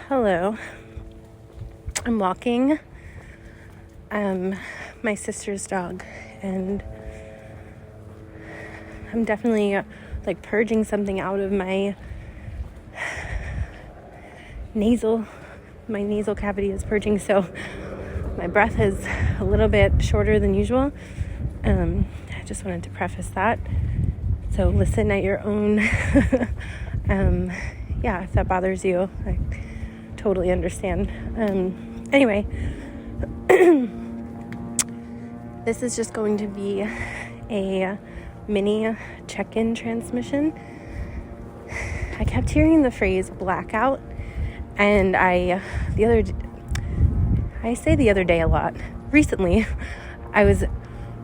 Hello. I'm walking my sister's dog, and I'm definitely like purging something out of my nasal cavity is purging, so my breath is a little bit shorter than usual. I just wanted to preface that, so listen at your own if that bothers you, I totally understand. Anyway, this is just going to be a mini check-in transmission. I kept hearing the phrase blackout, and I say the other day a lot. Recently, I was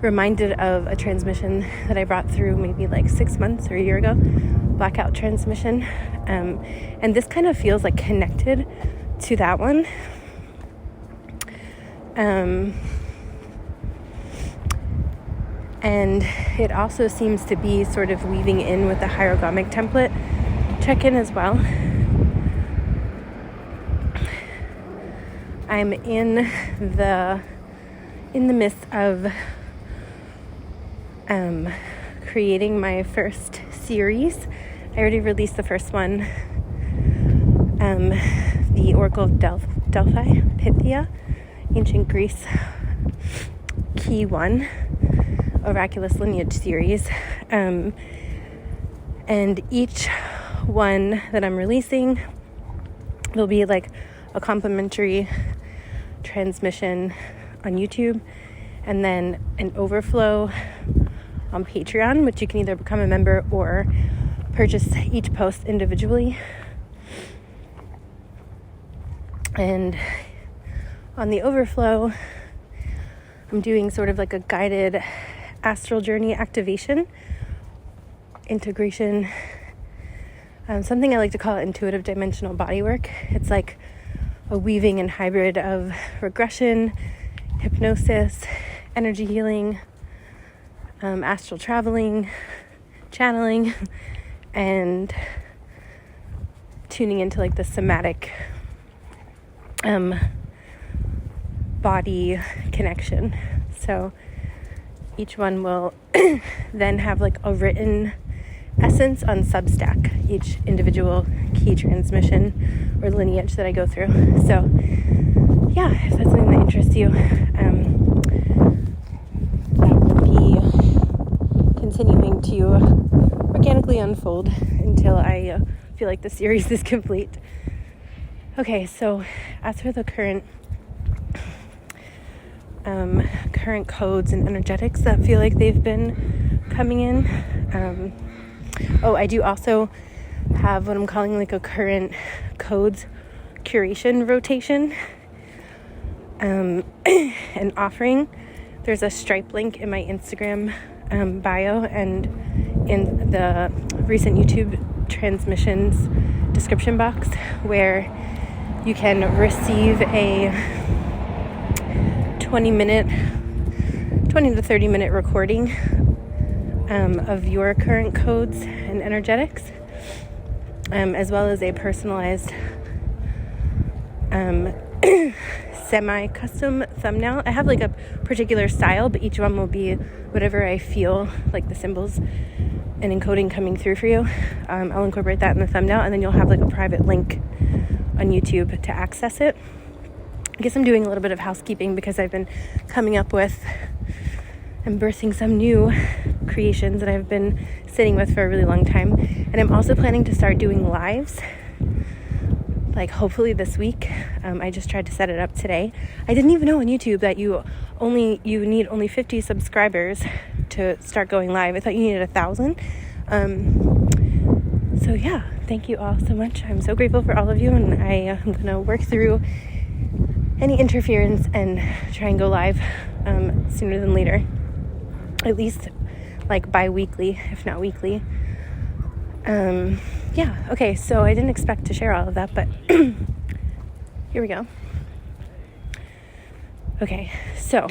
reminded of a transmission that I brought through maybe like 6 months or a year ago, blackout transmission. And this kind of feels like connected to that one. And it also seems to be sort of weaving in with the hieroglyphic template check-in as well. I'm in the midst of creating my first series. I already released the first one, the Oracle of Delphi, Pythia, Ancient Greece, Key 1, Oraculous Lineage series. And each one that I'm releasing will be like a complimentary transmission on YouTube, and then an overflow on Patreon, which you can either become a member or purchase each post individually. And on the overflow, I'm doing sort of like a guided astral journey activation, integration, something I like to call intuitive dimensional bodywork. It's like a weaving and hybrid of regression, hypnosis, energy healing, astral traveling, channeling, and tuning into like the somatic body connection. So each one will then have like a written essence on Substack, each individual key transmission or lineage that I go through. So yeah, if that's something that interests you, that will be continuing to organically unfold until I feel like the series is complete. Okay, so as for the current codes and energetics that feel like they've been coming in, I do also have what I'm calling like a current codes curation rotation, and offering. There's a Stripe link in my Instagram bio and in the recent YouTube transmissions description box, where you can receive a 20 to 30 minute recording of your current codes and energetics, as well as a personalized semi-custom thumbnail. I have like a particular style, but each one will be whatever I feel like the symbols and encoding coming through for you. I'll incorporate that in the thumbnail, and then you'll have like a private link on YouTube to access it. I guess I'm doing a little bit of housekeeping because I've been coming up with and birthing some new creations that I've been sitting with for a really long time. And I'm also planning to start doing lives, like hopefully this week. I just tried to set it up today. I didn't even know on YouTube that you need only 50 subscribers to start going live. I thought you needed 1,000. So yeah, thank you all so much. I'm so grateful for all of you, and I am gonna work through any interference and try and go live sooner than later, at least like bi-weekly, if not weekly. Okay, so I didn't expect to share all of that, but here we go. Okay, so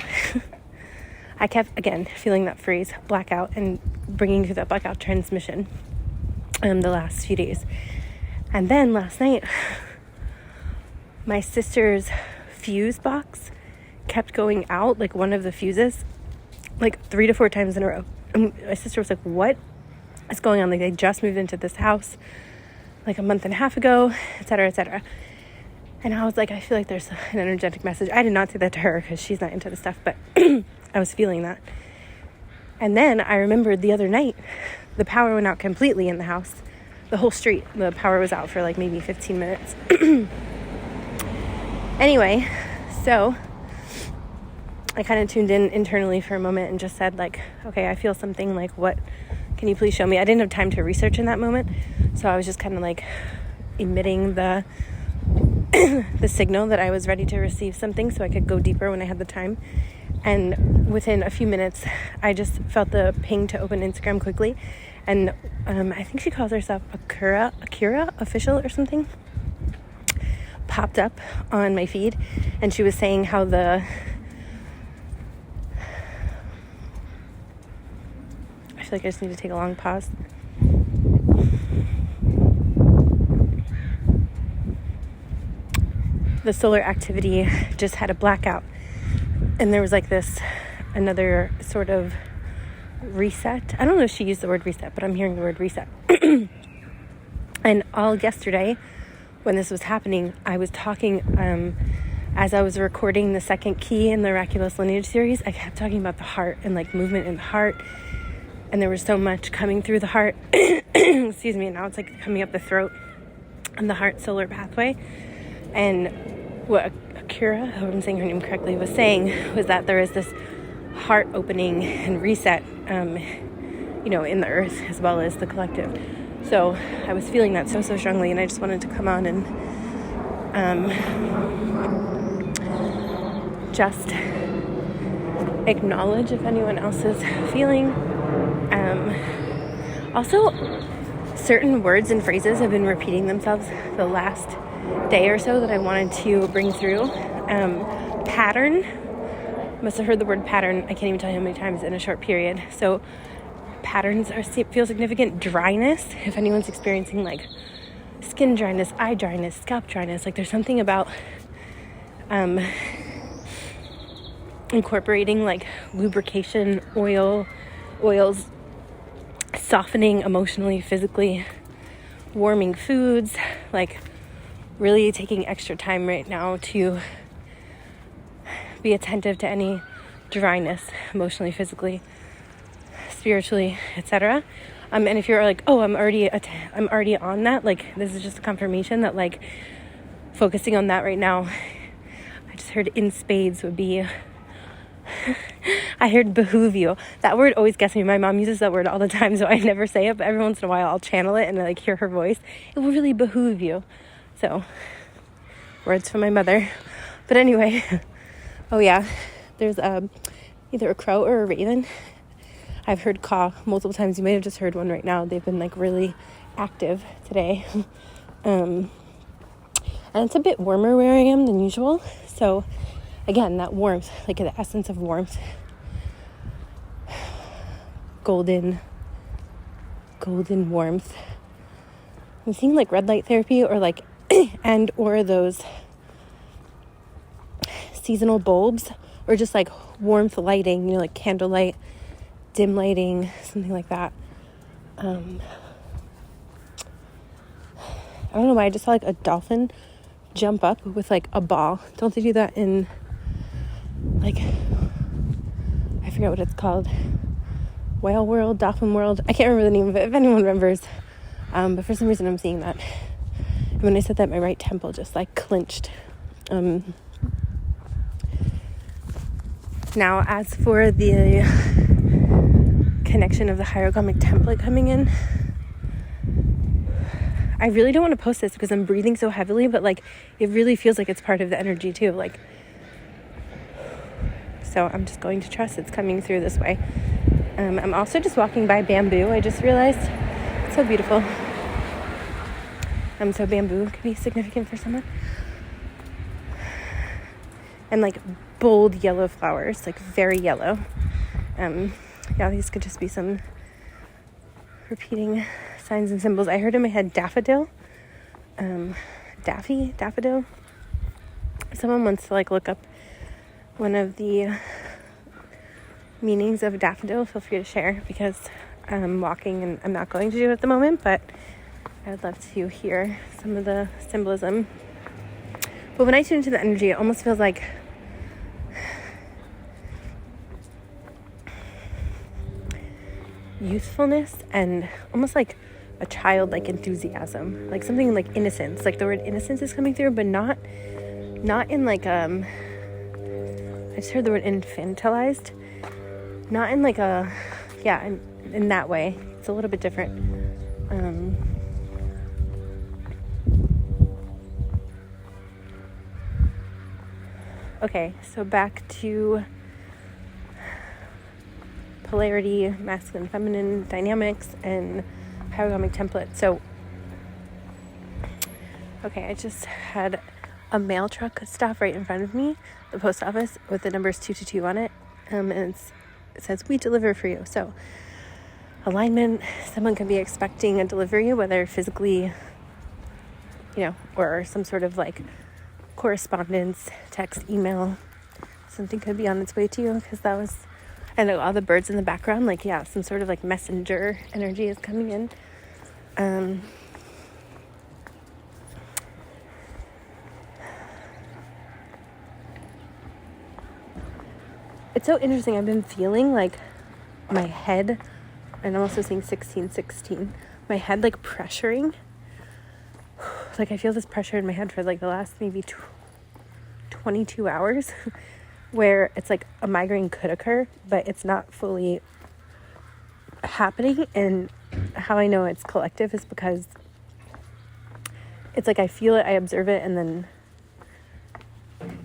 I kept, again, feeling that phrase blackout and bringing through that blackout transmission the last few days. And then last night, my sister's fuse box kept going out, like one of the fuses, like 3 to 4 times in a row. And my sister was like, what is going on? Like, they just moved into this house like a month and a half ago, etc., etc. And I was like, I feel like there's an energetic message. I did not say that to her because she's not into this stuff, but I was feeling that. And then I remembered the other night, the power went out completely in the house. The whole street, the power was out for like maybe 15 minutes. Anyway, so I kind of tuned in internally for a moment and just said like, okay, I feel something, like, what, can you please show me? I didn't have time to research in that moment. So I was just kind of like emitting the signal that I was ready to receive something so I could go deeper when I had the time. And within a few minutes, I just felt the ping to open Instagram quickly. And I think she calls herself Akira Official or something, popped up on my feed. And she was saying how I feel like I just need to take a long pause. The solar activity just had a blackout. And there was like another sort of reset. I don't know if she used the word reset, but I'm hearing the word reset. And all yesterday, when this was happening, I was talking, as I was recording the second key in the Miraculous Lineage series, I kept talking about the heart and like movement in the heart. And there was so much coming through the heart. Excuse me. Now it's like coming up the throat and the heart solar pathway. And what Akira, I hope I'm saying her name correctly, was saying was that there is this heart opening and reset, in the earth as well as the collective. So I was feeling that so strongly, and I just wanted to come on and just acknowledge if anyone else is feeling. Also, certain words and phrases have been repeating themselves the last day or so that I wanted to bring through. Pattern. Must have heard the word pattern. I can't even tell you how many times in a short period. So patterns feel significant. Dryness. If anyone's experiencing like skin dryness, eye dryness, scalp dryness, like there's something about incorporating like lubrication, oils, softening emotionally, physically, warming foods, like really taking extra time right now to be attentive to any dryness, emotionally, physically, spiritually, etc. And if you're like, oh, I'm already on that, like this is just a confirmation that like focusing on that right now. I just heard in spades would be I heard behoove you. That word always gets me. My mom uses that word all the time, so I never say it, but every once in a while I'll channel it and I like hear her voice. It will really behoove you. So, words from my mother. But anyway, oh yeah, there's either a crow or a raven. I've heard caw multiple times. You may have just heard one right now. They've been like really active today. And it's a bit warmer where I am than usual. So again, that warmth, like the essence of warmth. Golden warmth. I'm seeing like red light therapy or like or those seasonal bulbs or just like warmth lighting, like candlelight, dim lighting, something like that. I don't know why I just saw like a dolphin jump up with like a ball. Don't they do that in like, I forget what it's called, whale world, dolphin world? I can't remember the name of it if anyone remembers. But for some reason I'm seeing that. And when I said that, my right temple just like clenched. Now, as for the connection of the hieroglyphic template coming in, I really don't want to post this because I'm breathing so heavily, but like it really feels like it's part of the energy too. Like, so I'm just going to trust it's coming through this way. I'm also just walking by bamboo. I just realized it's so beautiful. So bamboo could be significant for someone. And like bold yellow flowers, like very yellow. Yeah, these could just be some repeating signs and symbols. I heard in my head daffodil. Daffodil. If someone wants to like look up one of the meanings of daffodil, feel free to share, because I'm walking and I'm not going to do it at the moment, but I would love to hear some of the symbolism. But when I tune into the energy, it almost feels like youthfulness and almost like a childlike enthusiasm, like something like innocence. Like the word innocence is coming through, but not in like I just heard the word infantilized, not in like a in that way. It's a little bit different. Okay, so back to polarity, masculine, feminine dynamics, and pyrogamic template. So, okay, I just had a mail truck stop right in front of me, the post office, with the numbers 222 on it, and it says, "We deliver for you." So, alignment, someone could be expecting a delivery, whether physically, or some sort of like correspondence, text, email. Something could be on its way to you, because that was, I know all the birds in the background, like, yeah, some sort of like messenger energy is coming in. It's so interesting. I've been feeling like my head, and I'm also seeing 1616, my head like pressuring. Like I feel this pressure in my head for like the last maybe 22 hours where it's like a migraine could occur, but it's not fully happening. And how I know it's collective is because it's like I feel it, I observe it, and then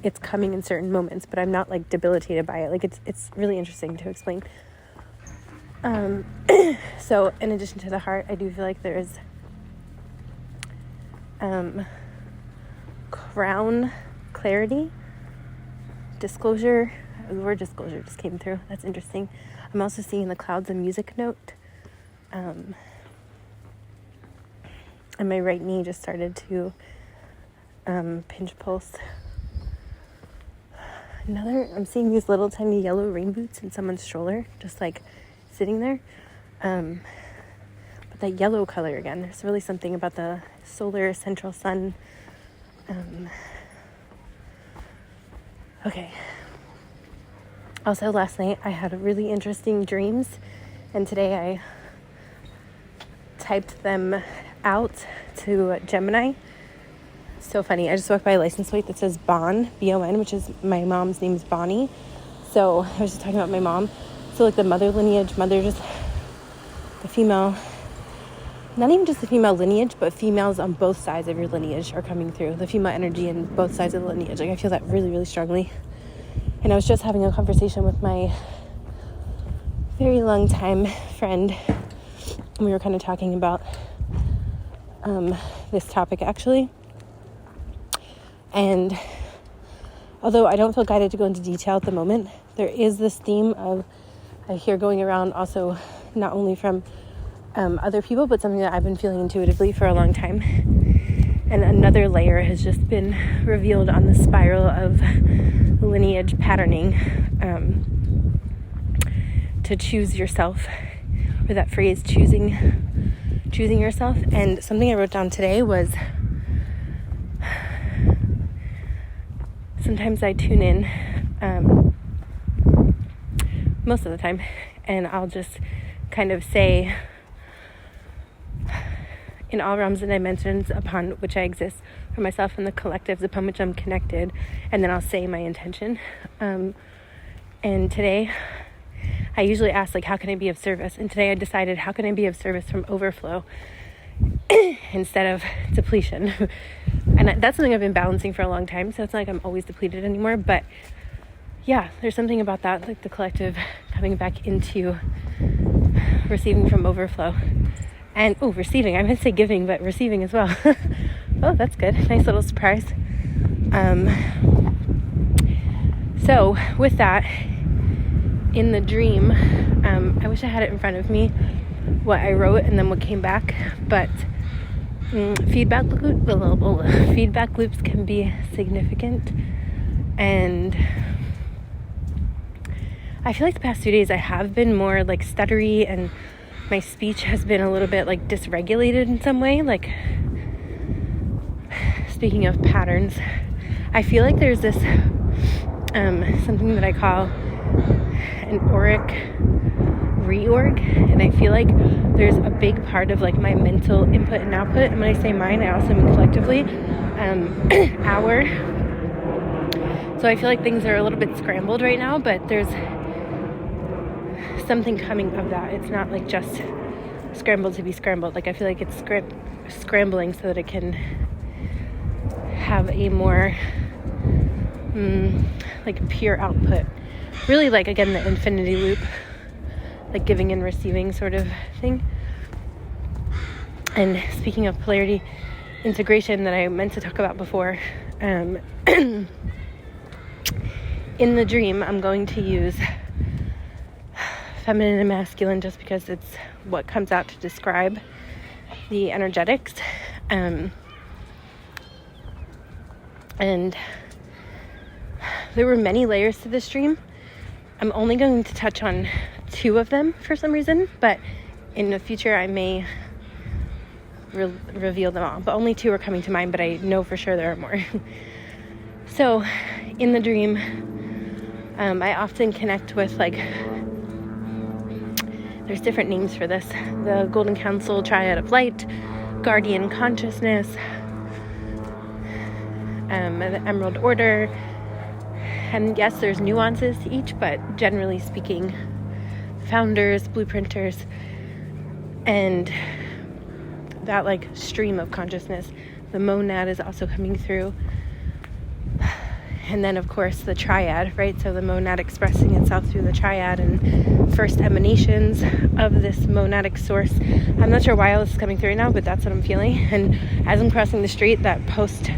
it's coming in certain moments, but I'm not like debilitated by it. Like it's really interesting to explain. So in addition to the heart, I do feel like there is crown clarity, disclosure. The word disclosure just came through. That's interesting. I'm also seeing the clouds a music note. And my right knee just started to pinch pulse. I'm seeing these little tiny yellow rain boots in someone's stroller, just like sitting there. But that yellow color again, there's really something about the solar central sun. Okay. Also, last night I had really interesting dreams, and today I typed them out to Gemini. So funny. I just walked by a license plate that says Bon, B-O-N, which is my mom's name is Bonnie. So I was just talking about my mom. So like the mother lineage, just the female, not even just the female lineage, but females on both sides of your lineage are coming through. The female energy in both sides of the lineage. Like I feel that really, really strongly. And I was just having a conversation with my very long time friend. And we were kind of talking about this topic actually. And although I don't feel guided to go into detail at the moment, there is this theme of I hear going around also not only from other people, but something that I've been feeling intuitively for a long time. And another layer has just been revealed on the spiral of lineage patterning, to choose yourself, or that phrase choosing yourself. And something I wrote down today was, sometimes I tune in, most of the time, and I'll just kind of say, in all realms and dimensions upon which I exist, for myself and the collectives upon which I'm connected, and then I'll say my intention. And today, I usually ask, like, how can I be of service? And today I decided, how can I be of service from overflow instead of depletion? And that's something I've been balancing for a long time, so it's not like I'm always depleted anymore, but yeah, there's something about that, like the collective coming back into receiving from overflow. And, receiving, I meant to say giving, but receiving as well. Oh, that's good. Nice little surprise. So with that, in the dream, I wish I had it in front of me, what I wrote and then what came back, but feedback loops can be significant, and I feel like the past 2 days I have been more like stuttery, and my speech has been a little bit like dysregulated in some way. Like, speaking of patterns, I feel like there's this something that I call an auric reorg, and I feel like there's a big part of like my mental input and output, and when I say mine, I also mean collectively, our. So I feel like things are a little bit scrambled right now, but there's something coming of that. It's not like just scrambled to be scrambled. Like, I feel like it's scrambling so that it can have a more like pure output. Really, like, again, the infinity loop, like giving and receiving sort of thing. And speaking of polarity integration that I meant to talk about before, in the dream, I'm going to use feminine and masculine just because it's what comes out to describe the energetics. And there were many layers to this dream. I'm only going to touch on 2 of them for some reason, but in the future I may reveal them all. But only 2 are coming to mind, but I know for sure there are more. So in the dream, I often connect with, like, there's different names for this: the Golden Council, Triad of Light, Guardian Consciousness, the Emerald Order. And yes, there's nuances to each, but generally speaking, founders, blueprinters, and that like stream of consciousness. The monad is also coming through. And then, of course, the triad, right? So the monad expressing itself through the triad and first emanations of this monadic source. I'm not sure why all this is coming through right now, but that's what I'm feeling. And as I'm crossing the street, that post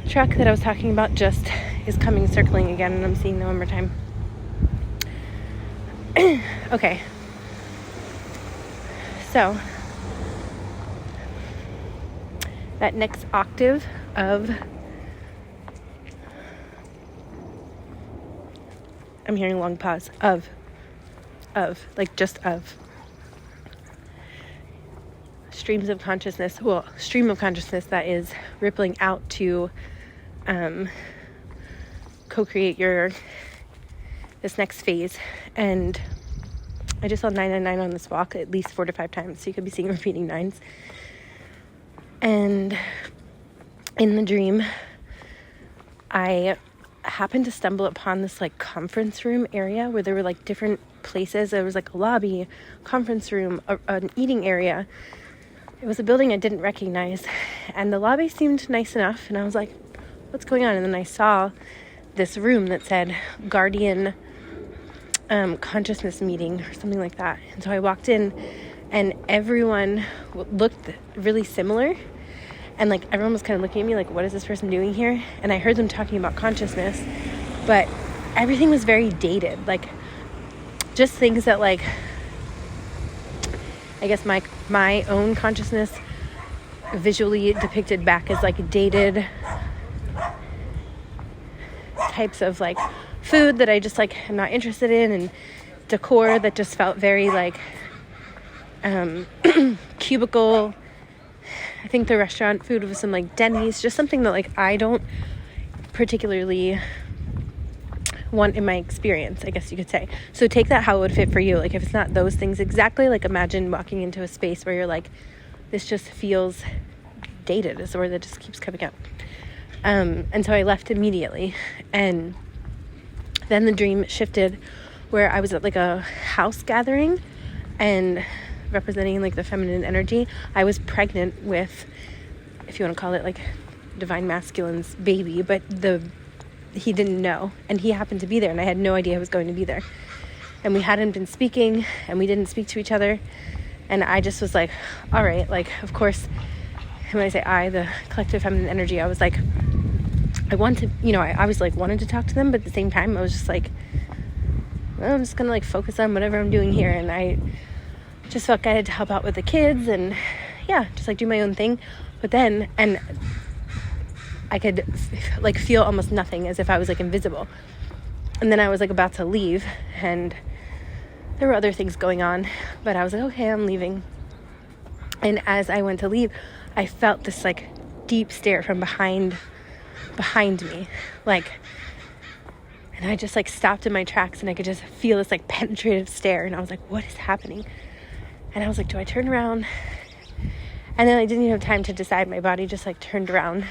truck that I was talking about just is coming circling again, and I'm seeing them one more time. Okay. So that next octave of, I'm hearing a long pause, of, like just of. Streams of consciousness, stream of consciousness that is rippling out to co-create this next phase. And I just saw 999 on this walk at least 4 to 5 times, so you could be seeing repeating 9s. And in the dream, I happened to stumble upon this like conference room area where there were like different places. There was like a lobby, conference room, an eating area. It was a building I didn't recognize, and the lobby seemed nice enough, and I was like, what's going on? And then I saw this room that said Guardian Consciousness Meeting or something like that. And so I walked in, and everyone looked really similar, and like everyone was kind of looking at me like, what is this person doing here? And I heard them talking about consciousness, but everything was very dated, like just things that like, I guess my own consciousness visually depicted back as like dated types of like food that I just like am not interested in, and decor that just felt very like cubicle. I think the restaurant food was some like Denny's, just something that like I don't particularly want in my experience, I guess you could say. So take that how it would fit for you. Like if it's not those things exactly, like imagine walking into a space where you're like, this just feels dated, is the word that just keeps coming up. And so I left immediately, and then the dream shifted where I was at like a house gathering and representing like the feminine energy. I was pregnant with, if you want to call it like divine masculine's baby, but he didn't know, and he happened to be there, and I had no idea I was going to be there. And we hadn't been speaking, and we didn't speak to each other, and I just was like, all right, like of course, and when I say I, the collective feminine energy, I was like, I wanted, I was like wanted to talk to them, but at the same time I was just like, well, I'm just gonna like focus on whatever I'm doing here. And I just felt guided to help out with the kids and just like do my own thing. But then, and I could like feel almost nothing, as if I was like invisible. And then I was like about to leave, and there were other things going on, but I was like, okay, I'm leaving. And as I went to leave, I felt this like deep stare from behind me, like, and I just like stopped in my tracks, and I could just feel this like penetrative stare, and I was like, what is happening? And I was like, do I turn around? And then I didn't even have time to decide. My body just like turned around,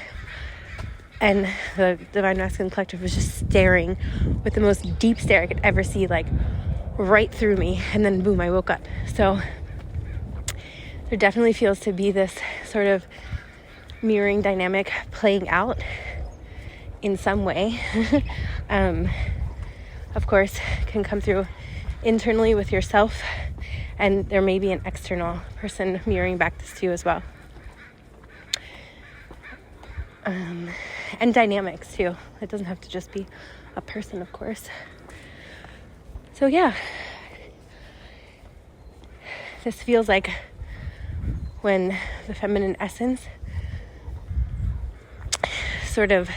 and the Divine Masculine Collective was just staring with the most deep stare I could ever see, like right through me. And then boom, I woke up. So there definitely feels to be this sort of mirroring dynamic playing out in some way. Of course, can come through internally with yourself, and there may be an external person mirroring back this to you as well. And dynamics too. It doesn't have to just be a person, of course. So yeah, this feels like when the feminine essence sort of,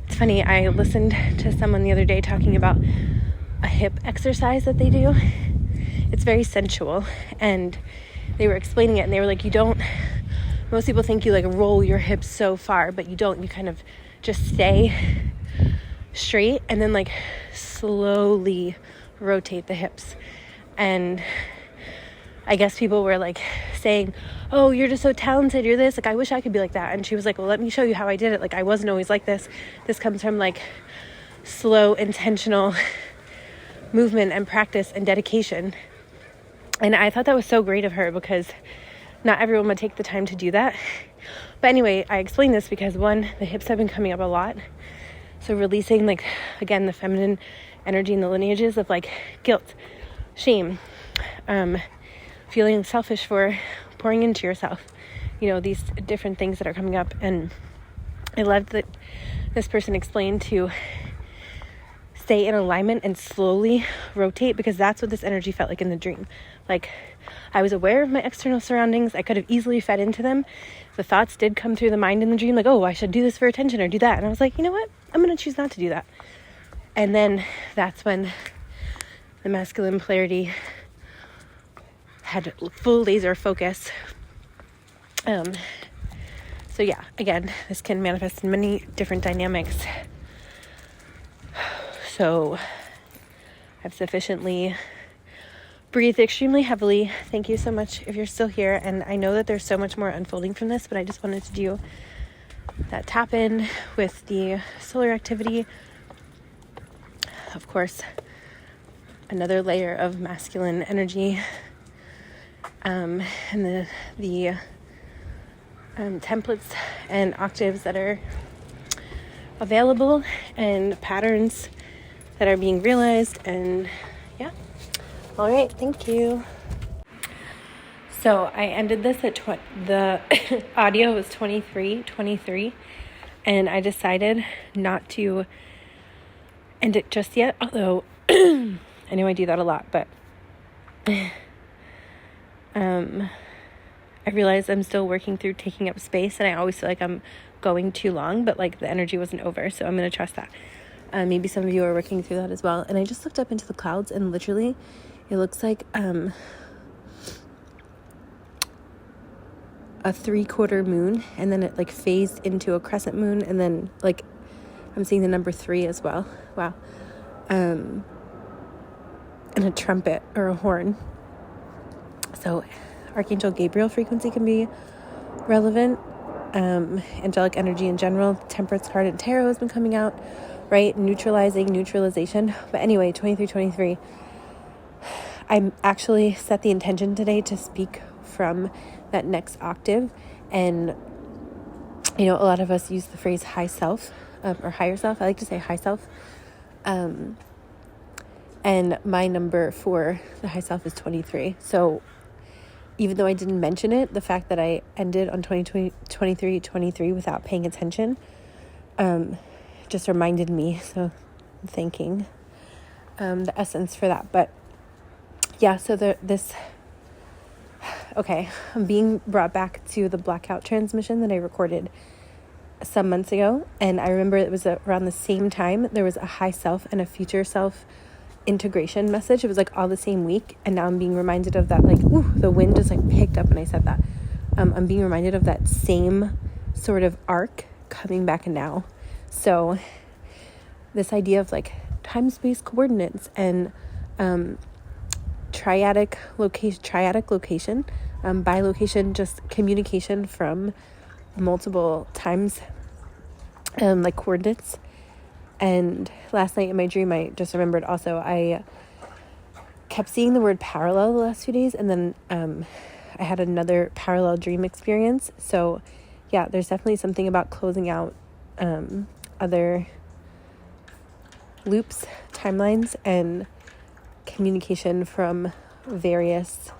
it's funny, I listened to someone the other day talking about a hip exercise that they do. It's very sensual, and they were explaining it, and they were like, most people think you like roll your hips so far, but you don't. You kind of just stay straight and then like slowly rotate the hips. And I guess people were like saying, oh, you're just so talented, you're this, like I wish I could be like that. And she was like, well, let me show you how I did it. Like I wasn't always like this. This comes from like slow, intentional movement and practice and dedication. And I thought that was so great of her, because not everyone would take the time to do that. But anyway, I explained this because one, the hips have been coming up a lot. So releasing, like, again, the feminine energy and the lineages of like guilt, shame, feeling selfish for pouring into yourself, these different things that are coming up. And I loved that this person explained to stay in alignment and slowly rotate, because that's what this energy felt like in the dream. Like I was aware of my external surroundings. I could have easily fed into them. The thoughts did come through the mind in the dream, like, oh, I should do this for attention or do that. And I was like, you know what? I'm going to choose not to do that. And then that's when the masculine polarity had full laser focus. So yeah, again, this can manifest in many different dynamics. So I've sufficiently breathed extremely heavily. Thank you so much if you're still here. And I know that there's so much more unfolding from this, but I just wanted to do that tap in with the solar activity. Of course, another layer of masculine energy, and the templates and octaves that are available, and patterns that are being realized. And yeah, all right, thank you. So I ended this at the audio was 23:23, and I decided not to end it just yet, although I know I do that a lot, but I realize I'm still working through taking up space, and I always feel like I'm going too long, but like the energy wasn't over, so I'm going to trust that. Maybe some of you are working through that as well. And I just looked up into the clouds, and literally it looks like a 3/4 moon, and then it like phased into a crescent moon, and then like I'm seeing the number 3 as well. Wow. And a trumpet or a horn. So Archangel Gabriel frequency can be relevant. Angelic energy in general. Temperance card and tarot has been coming out, right? Neutralization. But anyway, 23:23. I actually set the intention today to speak from that next octave. And, a lot of us use the phrase high self, or higher self. I like to say high self. And my number for the high self is 23. So even though I didn't mention it, the fact that I ended on 23 without paying attention, just reminded me. So I'm thanking the essence for that. But yeah, so this Okay, I'm being brought back to the BlackOut transmission that I recorded some months ago, and I remember it was around the same time there was a high self and a future self integration message. It was like all the same week, and now I'm being reminded of that, like, ooh, the wind just like picked up when I said that. I'm being reminded of that same sort of arc coming back now. So this idea of like time-space coordinates and triadic location, by location, just communication from multiple times, like coordinates. And last night in my dream, I just remembered also, I kept seeing the word parallel the last few days, and then I had another parallel dream experience. So yeah, there's definitely something about closing out other loops, timelines, and communication from various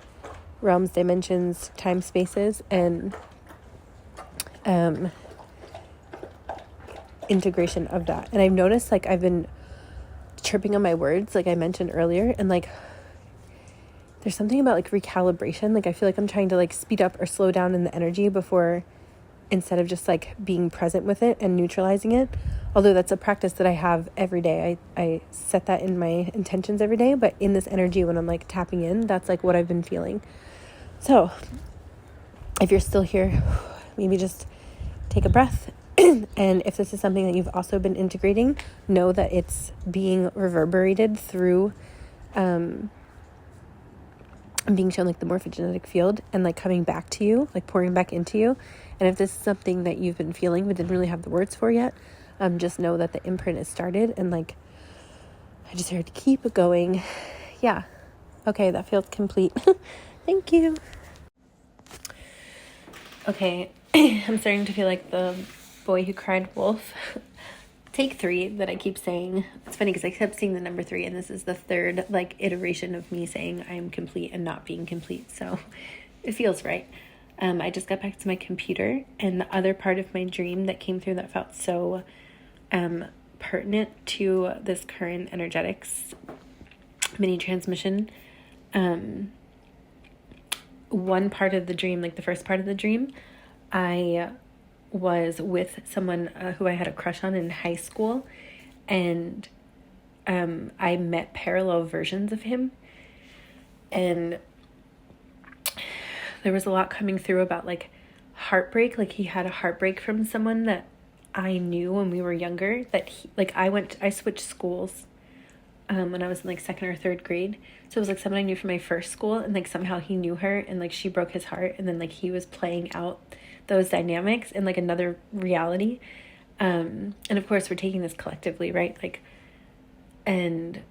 realms, dimensions, time spaces, and integration of that. And I've noticed, like, I've been tripping on my words, like I mentioned earlier, and like there's something about like recalibration. Like I feel like I'm trying to like speed up or slow down in the energy before, instead of just like being present with it and neutralizing it. Although that's a practice that I have every day. I set that in my intentions every day, but in this energy when I'm like tapping in, that's like what I've been feeling. So if you're still here, maybe just take a breath. And if this is something that you've also been integrating, know that it's being reverberated through being shown like the morphogenetic field and like coming back to you, like pouring back into you. And if this is something that you've been feeling but didn't really have the words for yet, just know that the imprint is started, and like I just heard keep going. Yeah. Okay, that feels complete. Thank you. Okay, I'm starting to feel like the boy who cried wolf. Take 3 that I keep saying. It's funny because I kept seeing the number 3, and this is the third like iteration of me saying I am complete and not being complete. So it feels right. I just got back to my computer, and the other part of my dream that came through that felt so pertinent to this current energetics mini transmission. One part of the dream, like the first part of the dream, I was with someone who I had a crush on in high school, and I met parallel versions of him, and there was a lot coming through about like heartbreak. Like he had a heartbreak from someone that I knew when we were younger, that he, like I switched schools when I was in like 2nd or 3rd grade. So it was like someone I knew from my first school, and like somehow he knew her, and like she broke his heart, and then like he was playing out those dynamics in like another reality. And of course we're taking this collectively, right? Like, and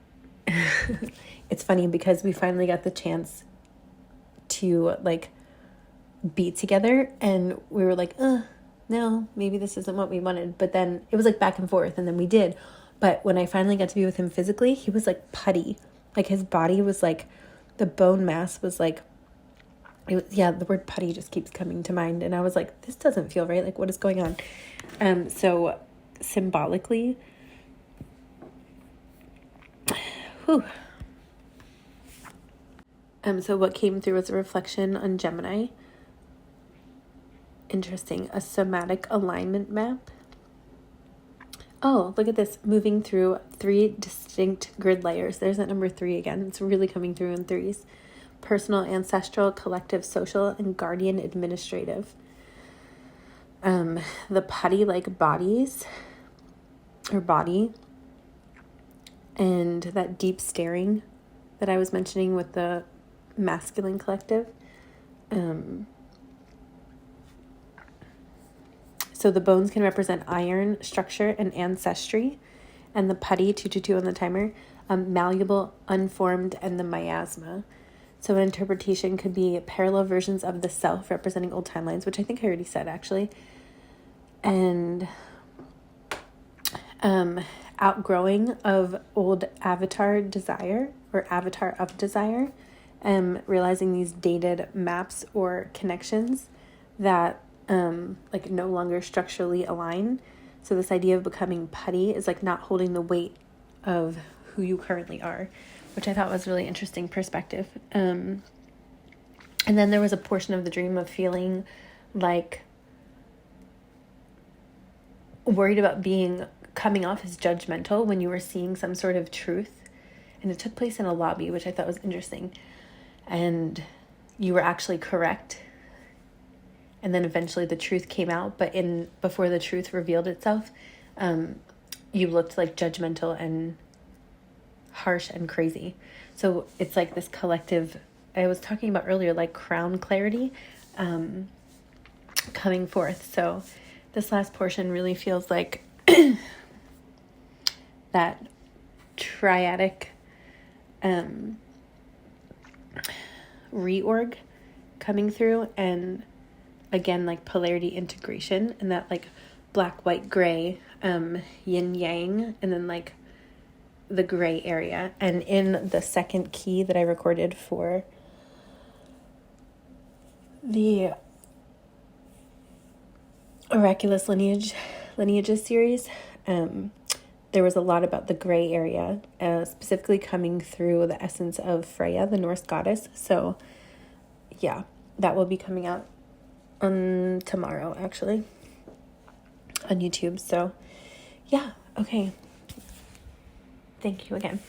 it's funny because we finally got the chance to like be together, and we were like, no, maybe this isn't what we wanted. But then it was like back and forth, and then we did. But when I finally got to be with him physically, he was like putty. Like his body was like, the bone mass was like, the word putty just keeps coming to mind. And I was like, this doesn't feel right. Like, what is going on? So symbolically, so what came through was a reflection on Gemini. Interesting. A somatic alignment map. Oh, look at this. Moving through 3 distinct grid layers. There's that number 3 again. It's really coming through in 3s. Personal, ancestral, collective, social, and guardian administrative. The putty-like bodies, or body, and that deep staring that I was mentioning with the masculine collective. So the bones can represent iron, structure, and ancestry. And the putty, 222 on the timer, malleable, unformed, and the miasma. So an interpretation could be parallel versions of the self representing old timelines, which I think I already said, actually. And outgrowing of old avatar desire, or avatar of desire. Realizing these dated maps or connections that like no longer structurally align. So this idea of becoming putty is like not holding the weight of who you currently are, which I thought was really interesting perspective. And then there was a portion of the dream of feeling like worried about coming off as judgmental when you were seeing some sort of truth. And it took place in a lobby, which I thought was interesting. And you were actually correct. And then eventually the truth came out, but before the truth revealed itself, you looked like judgmental and harsh and crazy. So it's like this collective, I was talking about earlier, like crown clarity coming forth. So this last portion really feels like that triadic reorg coming through, and again, like polarity integration, and that like black, white, gray, yin yang, and then like the gray area. And in the second key that I recorded for the Oraculous Lineages series, there was a lot about the gray area, specifically coming through the essence of Freya, the Norse goddess. So yeah, that will be coming out on tomorrow, actually, on YouTube. So yeah, okay. Thank you again.